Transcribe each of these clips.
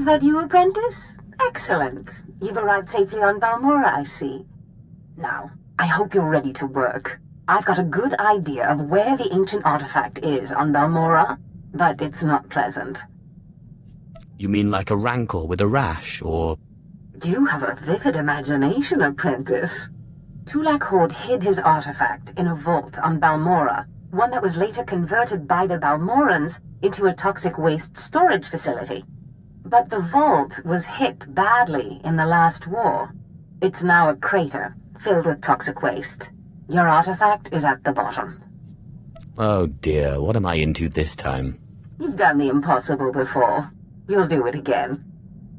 Is that you, apprentice? Excellent. You've arrived safely on Balmora, I see. Now, I hope you're ready to work. I've got a good idea of where the ancient artifact is on Balmora, but it's not pleasant. You mean like a rancor with a rash, or... You have a vivid imagination, apprentice. Tulak Hord hid his artifact in a vault on Balmora, one that was later converted by the Balmorans into a toxic waste storage facility. But the vault was hit badly in the last war. It's now a crater filled with toxic waste. Your artifact is at the bottom. Oh dear, what am I into this time? You've done the impossible before. You'll do it again.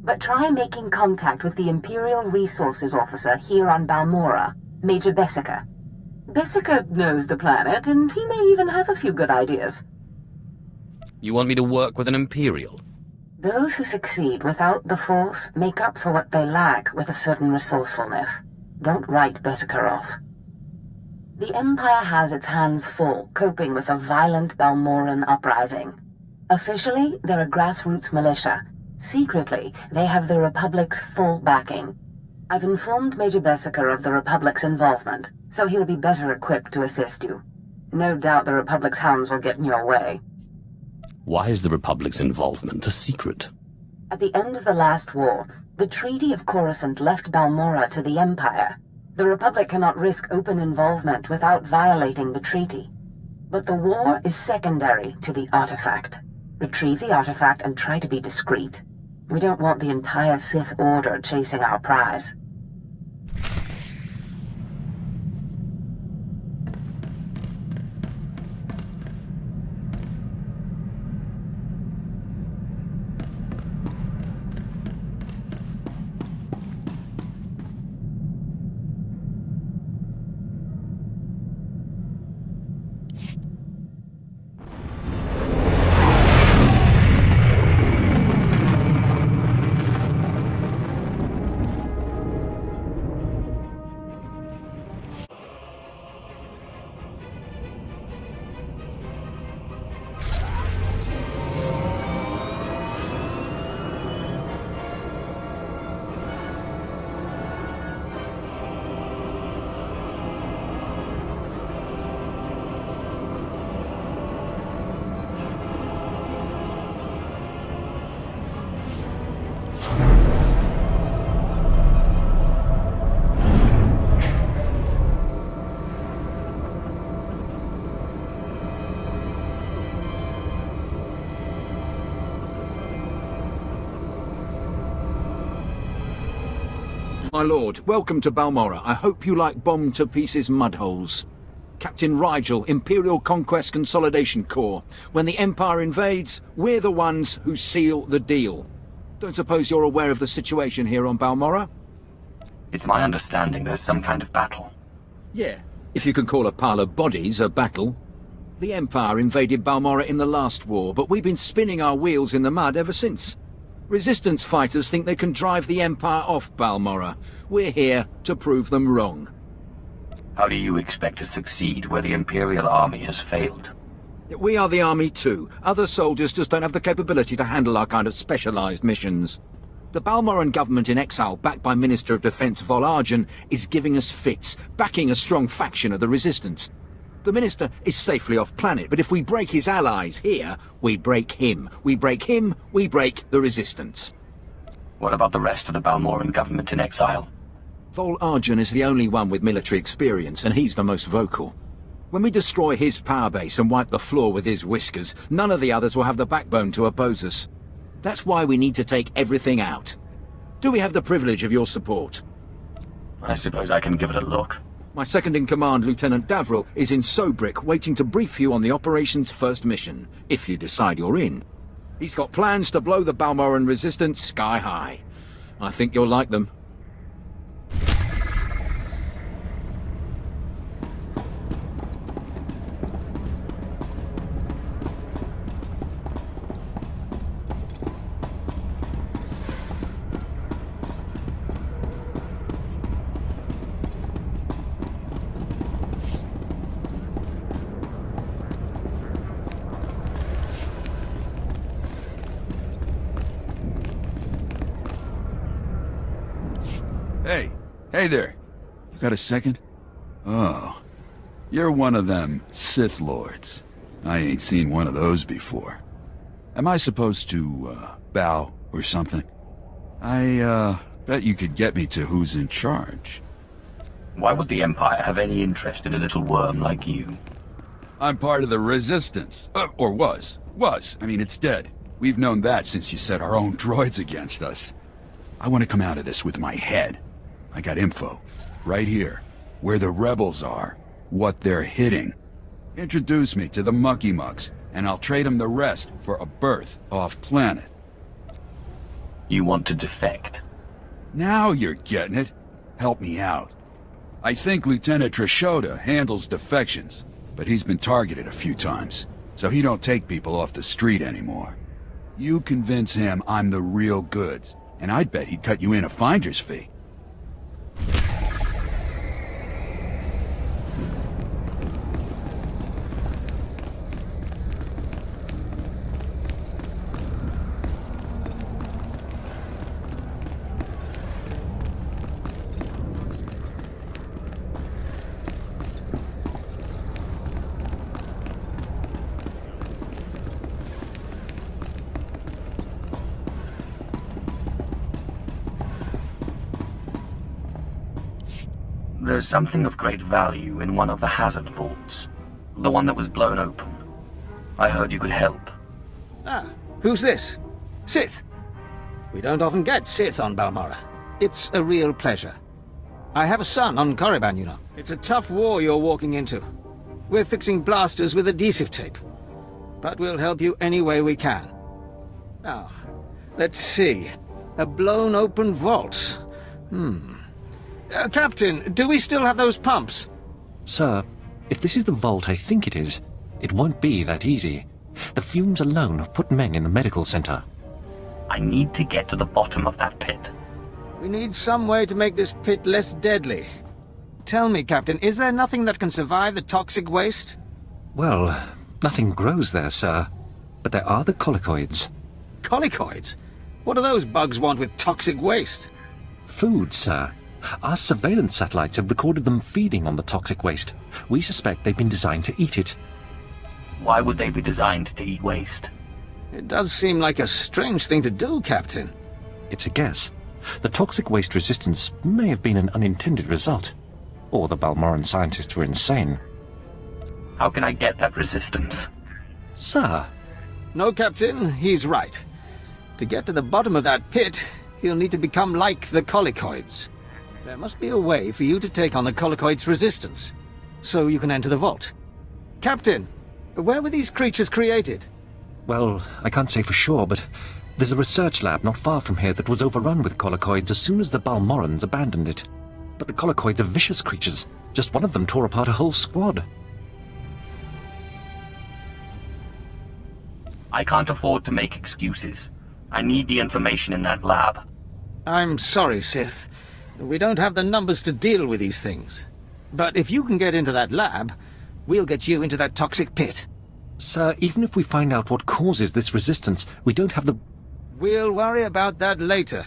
But try making contact with the Imperial Resources Officer here on Balmora, Major Bessica. Bessica knows the planet, and he may even have a few good ideas. You want me to work with an Imperial? Those who succeed without the Force make up for what they lack with a certain resourcefulness. Don't write Bessica off. The Empire has its hands full coping with a violent Balmoran uprising. Officially, they're a grassroots militia. Secretly, they have the Republic's full backing. I've informed Major Bessica of the Republic's involvement, so he'll be better equipped to assist you. No doubt the Republic's hounds will get in your way. Why is the Republic's involvement a secret? At the end of the last war, the Treaty of Coruscant left Balmora to the Empire. The Republic cannot risk open involvement without violating the treaty. But the war is secondary to the artifact. Retrieve the artifact and try to be discreet. We don't want the entire Sith Order chasing our prize. My lord, welcome to Balmora. I hope you like bombed-to-pieces mudholes. Captain Rigel, Imperial Conquest Consolidation Corps. When the Empire invades, we're the ones who seal the deal. Don't suppose you're aware of the situation here on Balmora? It's my understanding there's some kind of battle. Yeah, if you can call a pile of bodies a battle. The Empire invaded Balmora in the last war, but we've been spinning our wheels in the mud ever since. Resistance fighters think they can drive the Empire off Balmora. We're here to prove them wrong. How do you expect to succeed where the Imperial Army has failed? We are the army too. Other soldiers just don't have the capability to handle our kind of specialized missions. The Balmoran government in exile, backed by Minister of Defense Vol Argen, is giving us fits, backing a strong faction of the Resistance. The Minister is safely off planet, but if we break his allies here, we break him. We break him, we break the Resistance. What about the rest of the Balmoran government in exile? Vol Argen is the only one with military experience, and he's the most vocal. When we destroy his power base and wipe the floor with his whiskers, none of the others will have the backbone to oppose us. That's why we need to take everything out. Do we have the privilege of your support? I suppose I can give it a look. My second-in-command, Lieutenant Davril, is in Sobrik, waiting to brief you on the operation's first mission, if you decide you're in. He's got plans to blow the Balmoran resistance sky high. I think you'll like them. Hey. Hey there. You got a second? Oh. You're one of them Sith Lords. I ain't seen one of those before. Am I supposed to, bow or something? I, bet you could get me to who's in charge. Why would the Empire have any interest in a little worm like you? I'm part of the Resistance. Or was. I mean, it's dead. We've known that since you set our own droids against us. I want to come out of this with my head. I got info. Right here. Where the rebels are. What they're hitting. Introduce me to the Mucky Mucks, and I'll trade them the rest for a berth off-planet. You want to defect? Now you're getting it. Help me out. I think Lieutenant Trishota handles defections, but he's been targeted a few times, so he don't take people off the street anymore. You convince him I'm the real goods, and I'd bet he'd cut you in a finder's fee. There's something of great value in one of the hazard vaults. The one that was blown open. I heard you could help. Ah, who's this? Sith. We don't often get Sith on Balmorra. It's a real pleasure. I have a son on Korriban, you know. It's a tough war you're walking into. We're fixing blasters with adhesive tape. But we'll help you any way we can. Now, let's see. A blown open vault. Captain, do we still have those pumps? Sir, if this is the vault I think it is, it won't be that easy. The fumes alone have put men in the medical center. I need to get to the bottom of that pit. We need some way to make this pit less deadly. Tell me, Captain, is there nothing that can survive the toxic waste? Well, nothing grows there, sir. But there are the colicoids. Colicoids? What do those bugs want with toxic waste? Food, sir. Our surveillance satellites have recorded them feeding on the toxic waste. We suspect they've been designed to eat it. Why would they be designed to eat waste? It does seem like a strange thing to do, Captain. It's a guess. The toxic waste resistance may have been an unintended result. Or the Balmorran scientists were insane. How can I get that resistance? Sir. No, Captain, he's right. To get to the bottom of that pit, he'll need to become like the colicoids. There must be a way for you to take on the colicoids' resistance, so you can enter the vault. Captain, where were these creatures created? Well, I can't say for sure, but there's a research lab not far from here that was overrun with colicoids as soon as the Balmorrans abandoned it. But the colicoids are vicious creatures. Just one of them tore apart a whole squad. I can't afford to make excuses. I need the information in that lab. I'm sorry, Sith. We don't have the numbers to deal with these things. But if you can get into that lab, we'll get you into that toxic pit. Sir, even if we find out what causes this resistance, we don't have the... We'll worry about that later.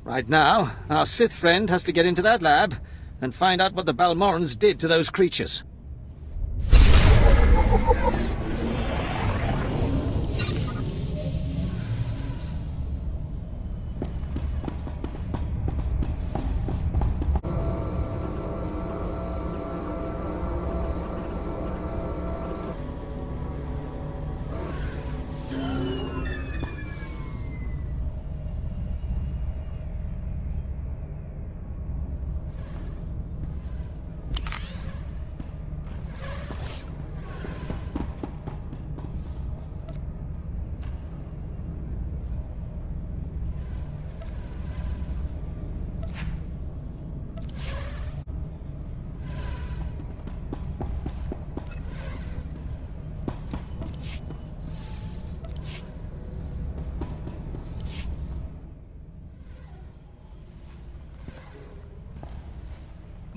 Right now, our Sith friend has to get into that lab and find out what the Balmorrans did to those creatures.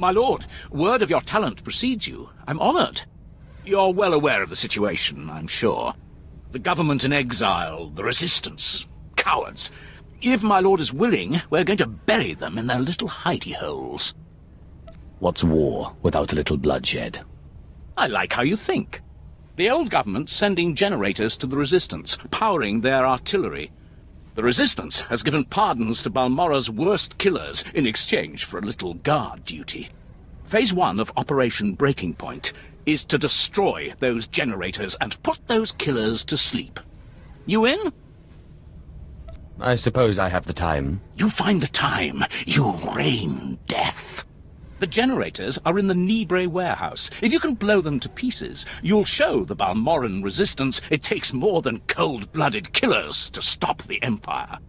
My lord, word of your talent precedes you. I'm honored. You're well aware of the situation, I'm sure. The government in exile, the resistance, cowards. If my lord is willing, we're going to bury them in their little hidey holes. What's war without a little bloodshed? I like how you think. The old government's sending generators to the Resistance, powering their artillery. The Resistance has given pardons to Balmora's worst killers in exchange for a little guard duty. Phase 1 of Operation Breaking Point is to destroy those generators and put those killers to sleep. You in? I suppose I have the time. You find the time. You rain death. The generators are in the Nibre warehouse. If you can blow them to pieces, you'll show the Balmoran resistance it takes more than cold-blooded killers to stop the Empire.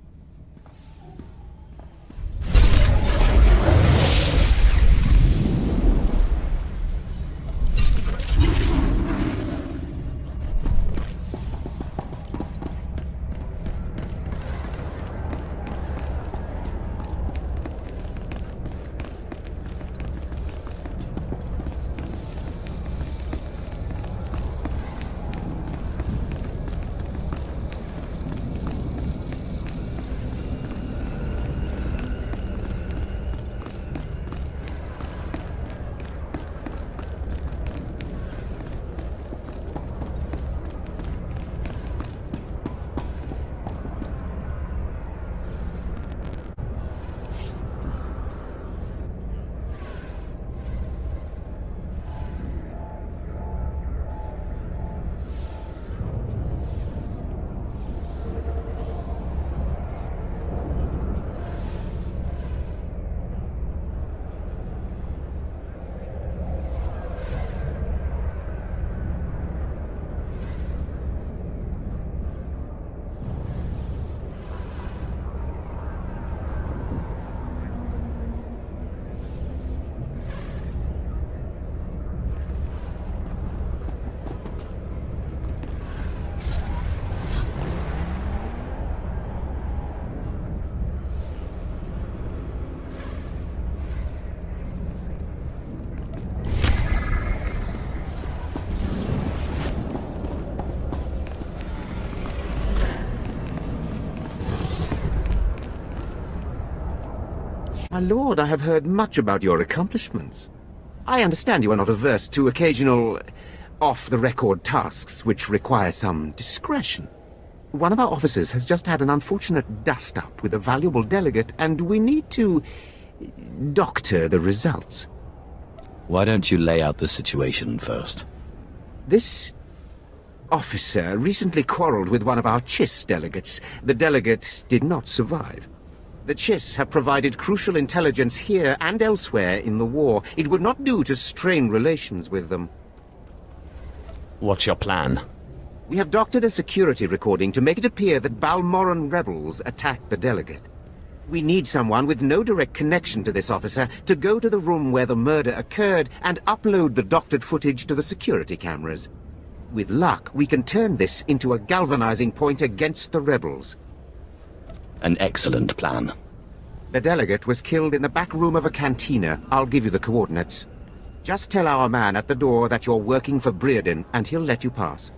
My lord, I have heard much about your accomplishments. I understand you are not averse to occasional, off-the-record tasks which require some discretion. One of our officers has just had an unfortunate dust-up with a valuable delegate, and we need to doctor the results. Why don't you lay out the situation first? This officer recently quarreled with one of our Chiss delegates. The delegate did not survive. The Chiss have provided crucial intelligence here and elsewhere in the war. It would not do to strain relations with them. What's your plan? We have doctored a security recording to make it appear that Balmoran rebels attacked the delegate. We need someone with no direct connection to this officer to go to the room where the murder occurred and upload the doctored footage to the security cameras. With luck, we can turn this into a galvanizing point against the rebels. An excellent plan. The delegate was killed in the back room of a cantina. I'll give you the coordinates. Just tell our man at the door that you're working for Breredan, and he'll let you pass.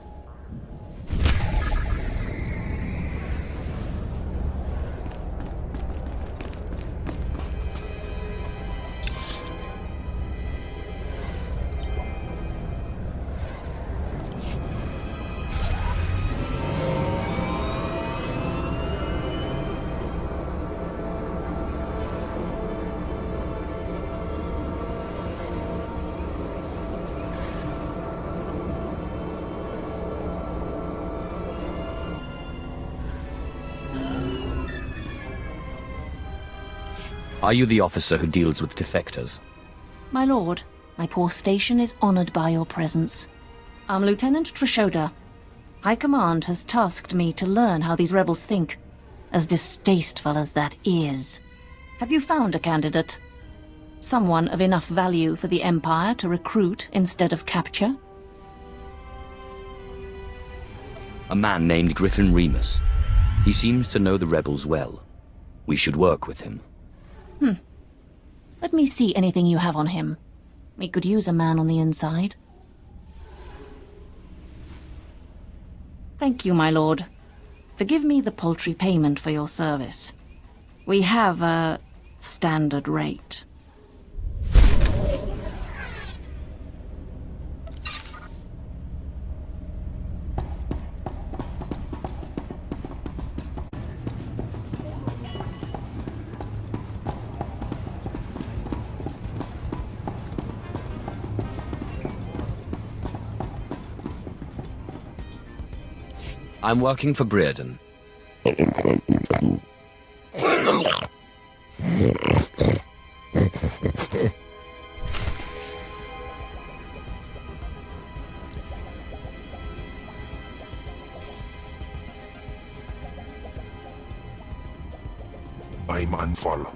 Are you the officer who deals with defectors? My lord, my poor station is honored by your presence. I'm Lieutenant Trishoda. High Command has tasked me to learn how these rebels think, as distasteful as that is. Have you found a candidate? Someone of enough value for the Empire to recruit instead of capture? A man named Griffin Remus. He seems to know the rebels well. We should work with him. Let me see anything you have on him. We could use a man on the inside. Thank you, my lord. Forgive me the paltry payment for your service. We have a standard rate. I'm working for Brereton. I'm unfollow.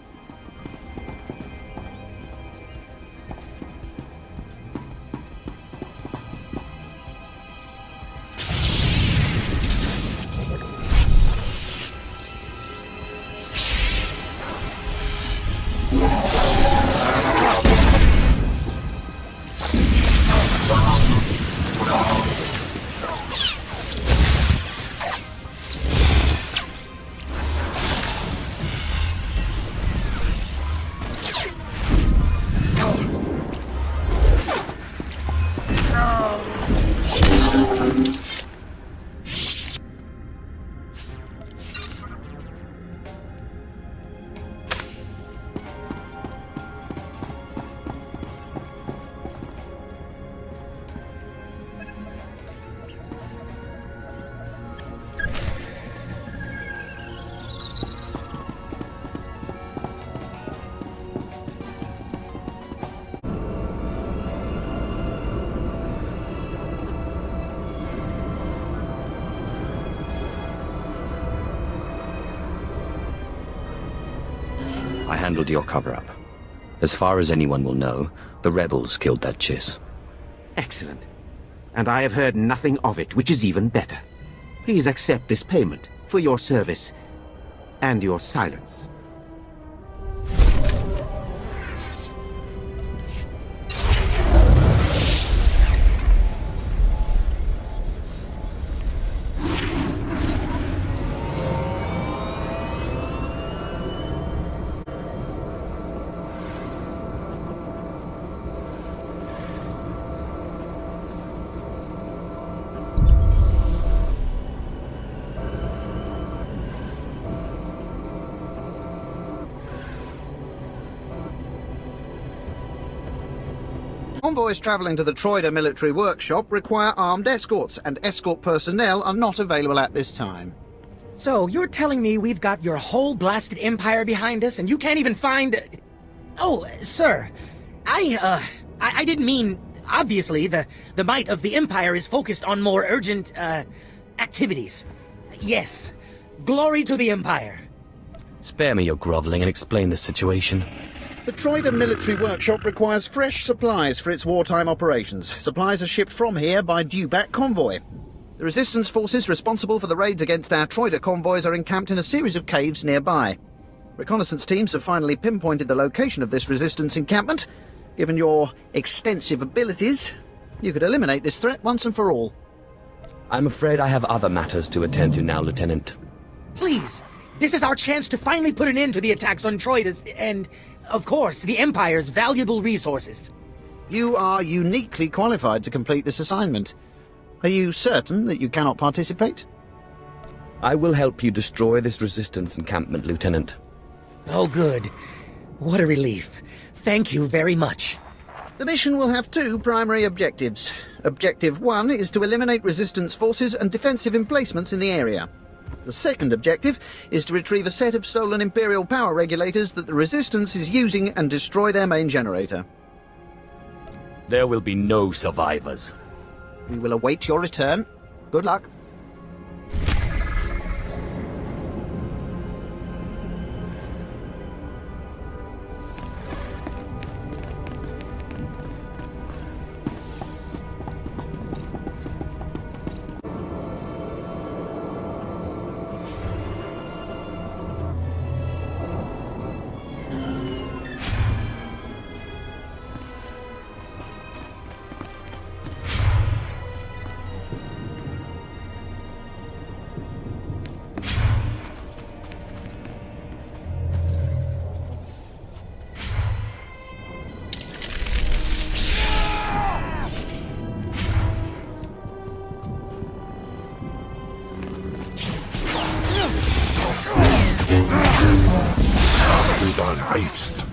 I handled your cover-up. As far as anyone will know, the rebels killed that Chiss. Excellent. And I have heard nothing of it, which is even better. Please accept this payment for your service and your silence. Convoys travelling to the Troida military workshop require armed escorts, and escort personnel are not available at this time. So, you're telling me we've got your whole blasted empire behind us, and you can't even find... Oh, sir, I didn't mean... Obviously, the might of the empire is focused on more urgent, activities. Yes, glory to the empire. Spare me your groveling and explain the situation. The Troida military workshop requires fresh supplies for its wartime operations. Supplies are shipped from here by due-back convoy. The resistance forces responsible for the raids against our Troida convoys are encamped in a series of caves nearby. Reconnaissance teams have finally pinpointed the location of this resistance encampment. Given your extensive abilities, you could eliminate this threat once and for all. I'm afraid I have other matters to attend to now, Lieutenant. Please, this is our chance to finally put an end to the attacks on Troida's and... of course, the Empire's valuable resources. You are uniquely qualified to complete this assignment. Are you certain that you cannot participate? I will help you destroy this resistance encampment, Lieutenant. Oh, good. What a relief. Thank you very much. The mission will have two primary objectives. Objective 1 is to eliminate resistance forces and defensive emplacements in the area. The second objective is to retrieve a set of stolen Imperial power regulators that the Resistance is using and destroy their main generator. There will be no survivors. We will await your return. Good luck. Sudan Heifst.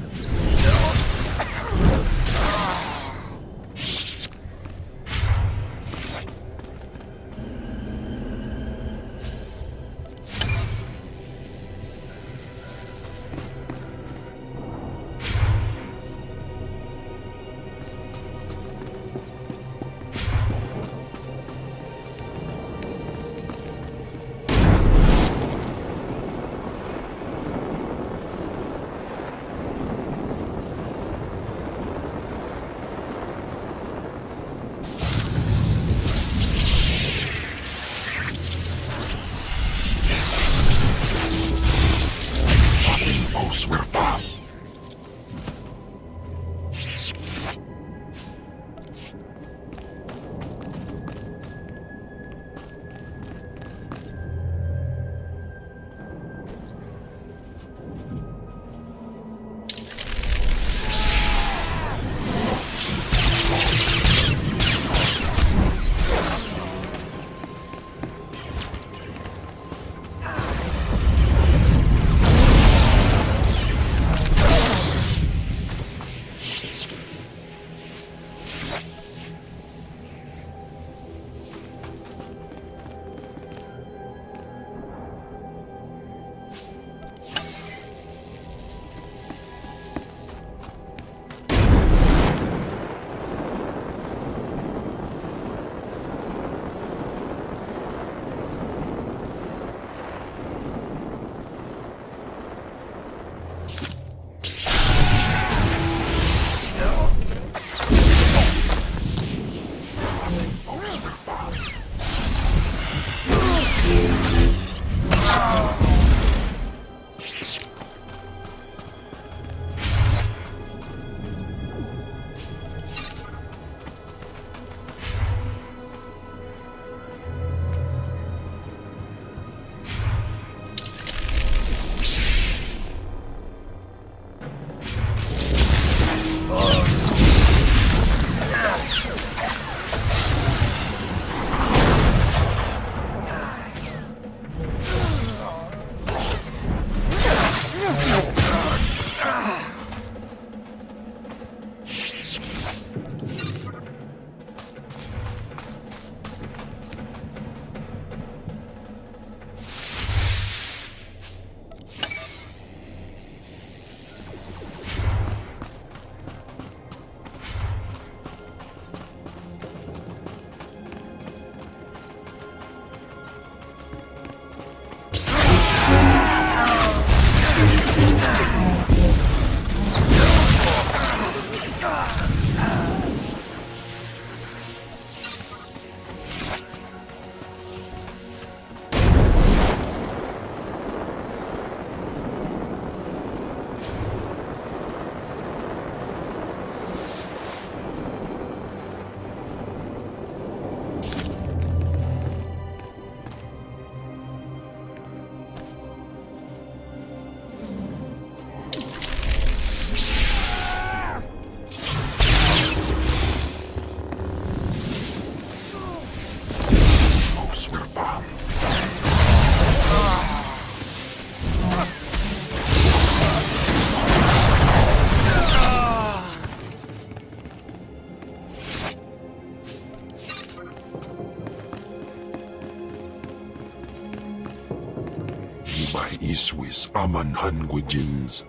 Iswis aman Hangwijins.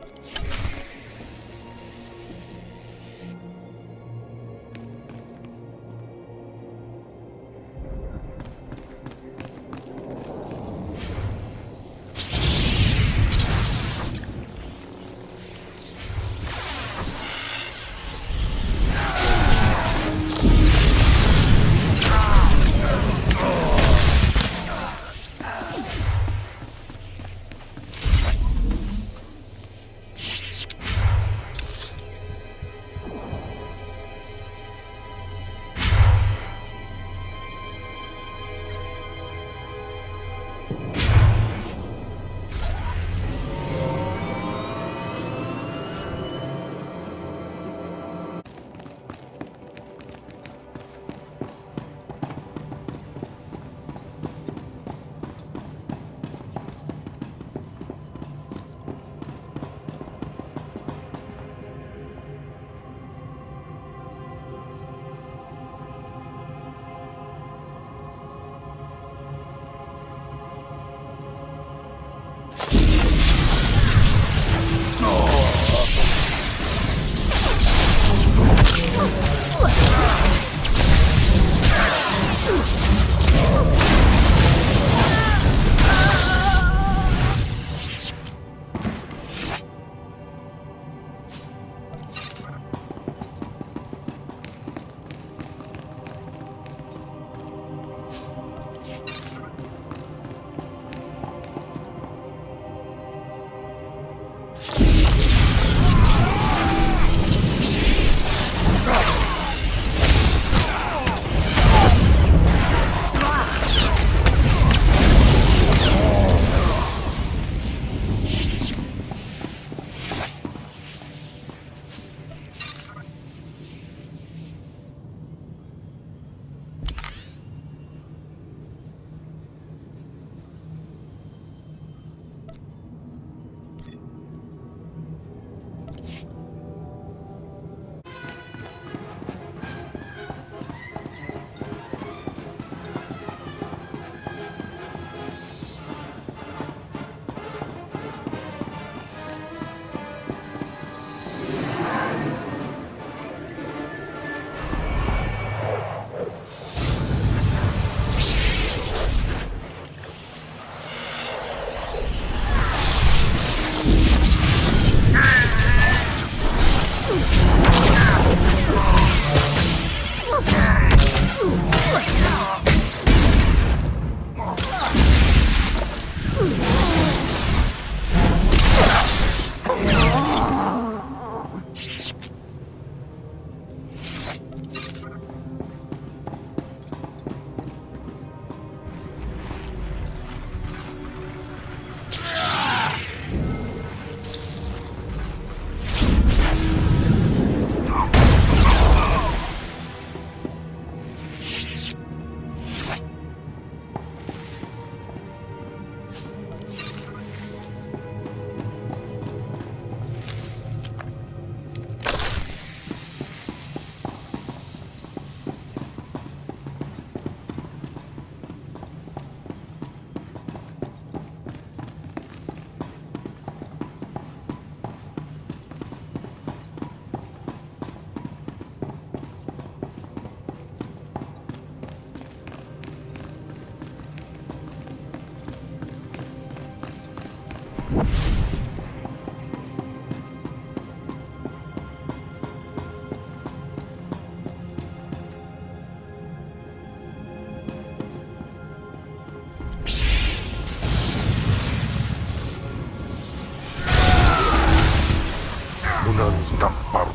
Munan's Park.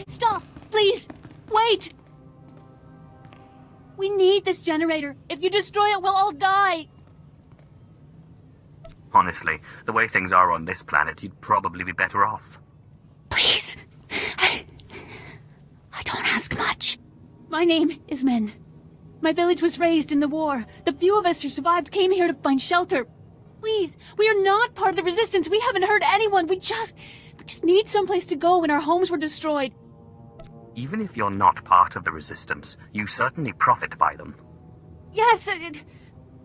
Stop! Please! Wait! We need this generator. If you destroy it, we'll all die. Honestly, the way things are on this planet, you'd probably be better off. Please. I don't ask much. My name is Min. My village was raised in the war. The few of us who survived came here to find shelter. Please, we are not part of the resistance. We haven't hurt anyone. We just need someplace to go when our homes were destroyed. Even if you're not part of the resistance, you certainly profit by them. Yes,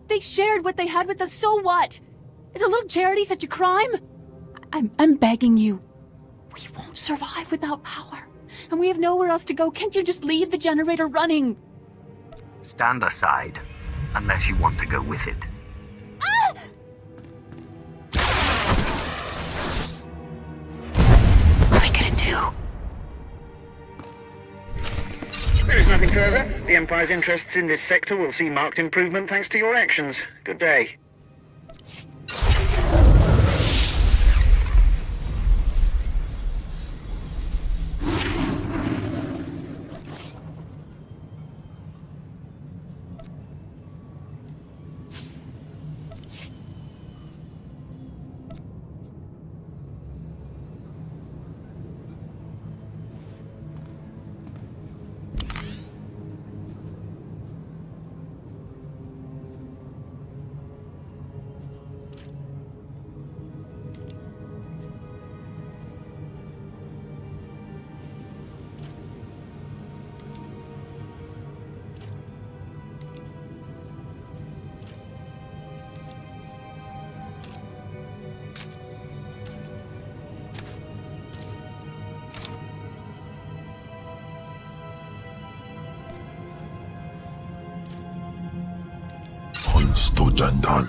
they shared what they had with us, so what? Is a little charity such a crime? I'm begging you. We won't survive without power. And we have nowhere else to go. Can't you just leave the generator running? Stand aside, unless you want to go with it. Ah! What are we gonna do? There is nothing further. The Empire's interests in this sector will see marked improvement thanks to your actions. Good day. Sto Jandal.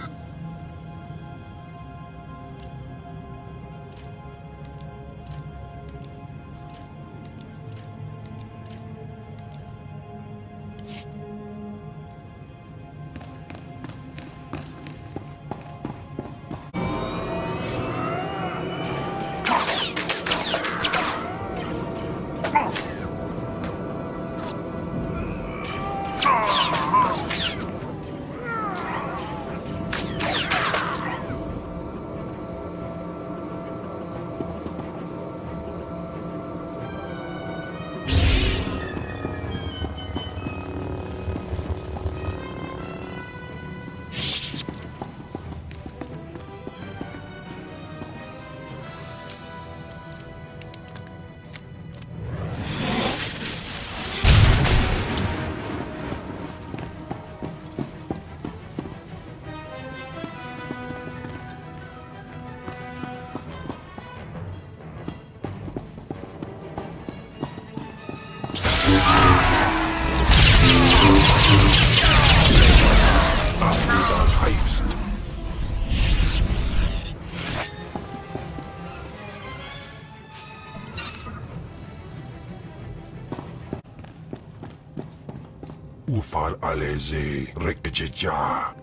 Ufal aleze rekejeja.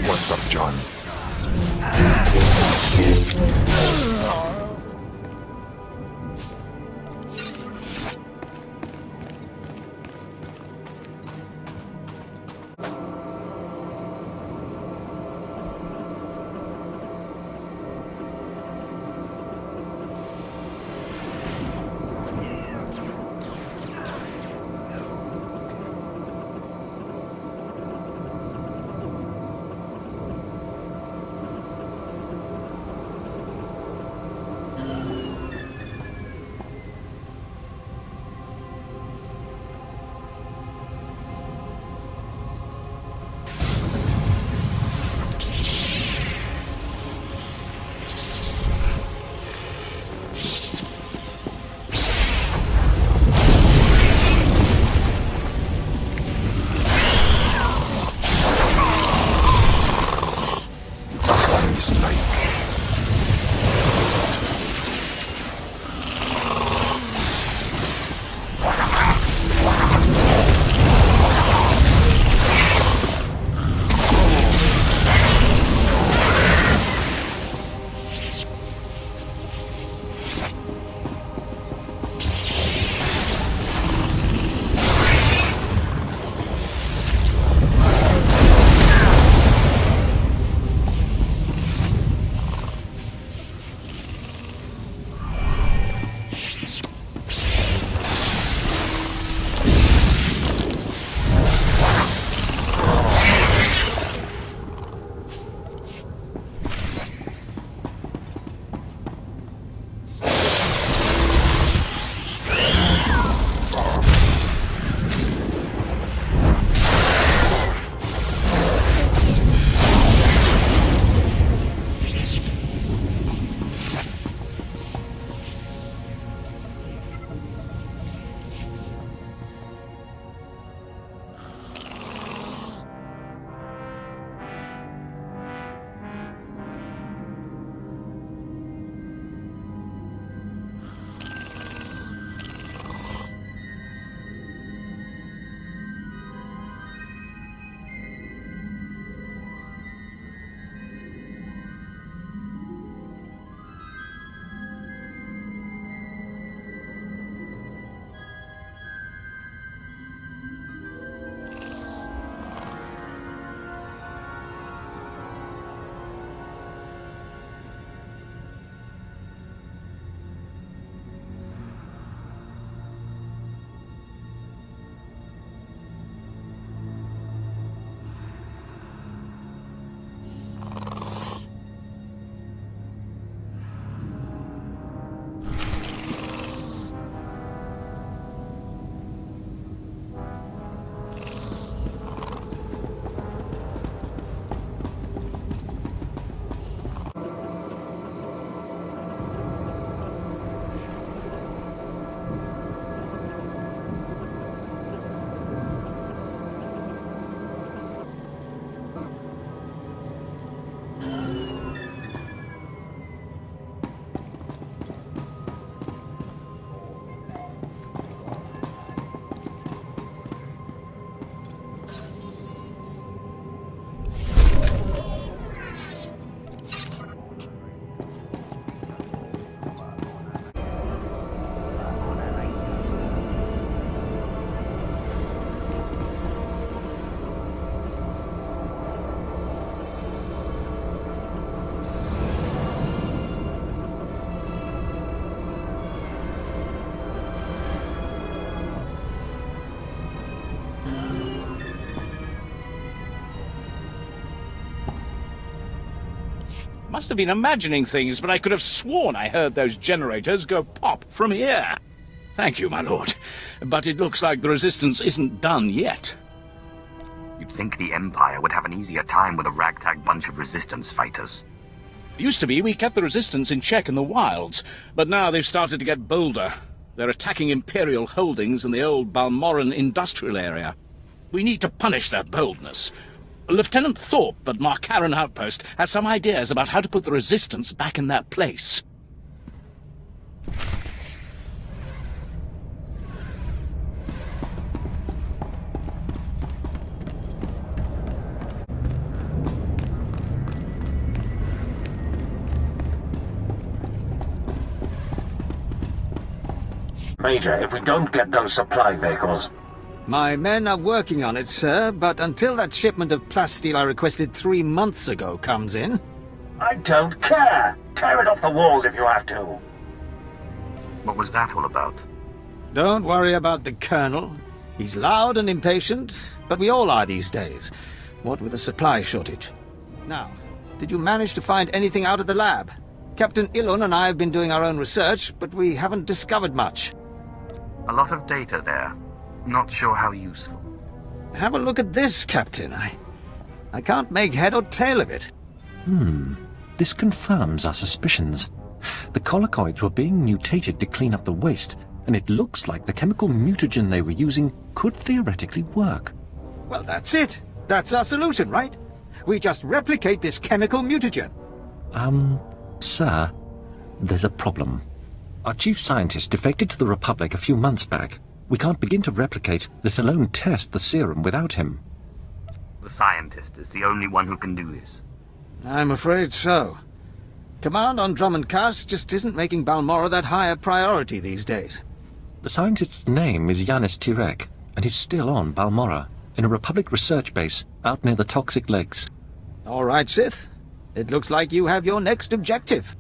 Mantap John. Must have been imagining things, but I could have sworn I heard those generators go pop from here. Thank you, my lord. But it looks like the Resistance isn't done yet. You'd think the Empire would have an easier time with a ragtag bunch of Resistance fighters. Used to be we kept the Resistance in check in the wilds, but now they've started to get bolder. They're attacking Imperial holdings in the old Balmoran industrial area. We need to punish their boldness. Lieutenant Thorpe at Markaran Outpost has some ideas about how to put the Resistance back in their place. Major, if we don't get those supply vehicles... My men are working on it, sir, but until that shipment of plasteel I requested 3 months ago comes in... I don't care! Tear it off the walls if you have to! What was that all about? Don't worry about the Colonel. He's loud and impatient, but we all are these days, what with a supply shortage. Now, did you manage to find anything out of the lab? Captain Ilun and I have been doing our own research, but we haven't discovered much. A lot of data there. Not sure how useful. Have a look at this, Captain. I can't make head or tail of it. This confirms our suspicions. The collocoids were being mutated to clean up the waste, and it looks like the chemical mutagen they were using could theoretically work. Well, that's it. That's our solution, right? We just replicate this chemical mutagen. Sir, there's a problem. Our chief scientist defected to the Republic a few months back. We can't begin to replicate, let alone test the serum without him. The scientist is the only one who can do this. I'm afraid so. Command on Drummond Cass just isn't making Balmorra that high a priority these days. The scientist's name is Yanis Tirek, and he's still on Balmorra, in a Republic research base out near the Toxic Lakes. All right, Sith. It looks like you have your next objective.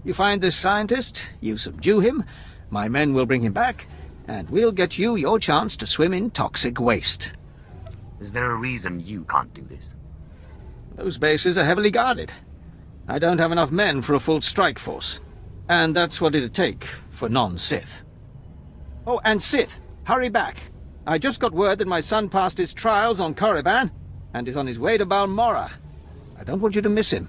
You find this scientist, you subdue him, my men will bring him back, and we'll get you your chance to swim in toxic waste. Is there a reason you can't do this? Those bases are heavily guarded. I don't have enough men for a full strike force. And that's what it'd take for non-Sith. Oh, and Sith, hurry back. I just got word that my son passed his trials on Korriban, and is on his way to Balmorra. I don't want you to miss him.